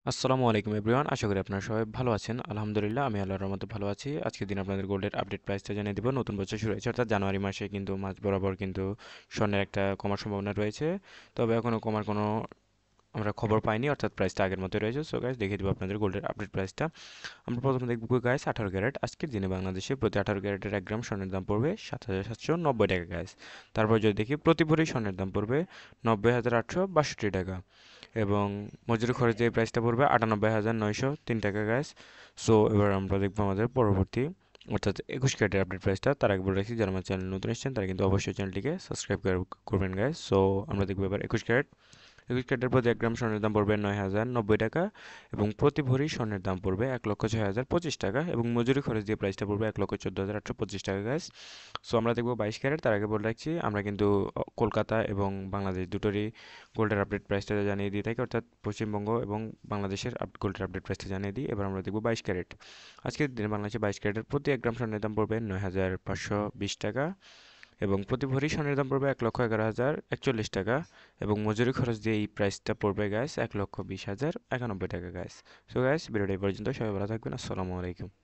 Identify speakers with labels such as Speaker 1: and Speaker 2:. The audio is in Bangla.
Speaker 1: আসসালামু আলাইকুম এভরিওয়ান, আশা করি আপনারা সবাই ভালো আছেন। আলহামদুলিল্লাহ, আমি আল্লাহর রহমতে ভালো আছি। আজকের দিন আপনাদের গোল্ডের আপডেট প্রাইসটা জানিয়ে দিব। নতুন বছর শুরু হয়েছে, অর্থাৎ জানুয়ারি মাসে কিন্তু মাঝ বরাবর কিন্তু স্বর্ণের একটা কমার সম্ভাবনা রয়েছে। তবে এখনও কমার কোনো আমরা খবর পাইনি, অর্থাৎ প্রাইসটা আগের মতোই রয়েছে। সো গাইস, দেখিয়ে দিব আপনাদের গোল্ডের আপডেট প্রাইসটা। আমরা প্রথমে দেখব গাইস 18 ক্যারেট। আজকের দিনে বাংলাদেশে প্রতি 18 ক্যারেটের 1 গ্রাম স্বর্ণের দাম পড়বে 7,790 টাকা গাইস। তারপর যদি দেখি প্রতি ভরি স্বর্ণের দাম পড়বে 90,862 টাকা, এবং মজুরি খরচ দিয়ে প্রাইসটা পড়বে 98,903 টাকা গাইস। সো এবার আমরা দেখবো আমাদের পরবর্তী, অর্থাৎ 21 ক্যারেটের আপডেট প্রাইসটা। তার আগে বলে রাখছি, যারা আমার চ্যানেল নতুন এসেছেন তারা কিন্তু অবশ্যই চ্যানেলটিকে সাবস্ক্রাইব করবেন গাইস। সো আমরা দেখবো এবার 21 ক্যারেট। 21 ক্যারেটের প্রতি 1 গ্রাম স্বর্ণের দাম পড়বে 9,090 টাকা, এবং প্রতি ভরি স্বর্ণের দাম পড়বে 1,06,025 টাকা, এবং মজুরি খরচ দিয়ে প্রাইসটা পড়বে 1,14,825 টাকা গাইস। সো আমরা দেখবো 22 ক্যারেট। তার আগে বলে রাখছি, আমরা কিন্তু কলকাতা এবং বাংলাদেশ দুটোরই গোল্ডের আপডেট প্রাইসটা জানিয়ে দিয়ে থাকি, অর্থাৎ পশ্চিমবঙ্গ এবং বাংলাদেশের গোল্ডের আপডেট প্রাইসটা জানিয়ে দিই। এবার আমরা দেখবো 22 ক্যারেট। আজকের দিনে বাংলাদেশে 22 ক্যারেটের প্রতি 1 গ্রাম স্বর্ণের দাম পড়বে 9,520 টাকা, এবং প্রতি ভরি স্বর্ণের দাম পড়বে 1,11,041 টাকা, এবং মজুরি খরচ দিয়ে এই প্রাইসটা পড়বে গ্যাস 1,20,091 টাকা গ্যাস। সো গ্যাস, ভিডিওটা এই পর্যন্ত। সবাই ভালো থাকবেন। আসসালামু আলাইকুম।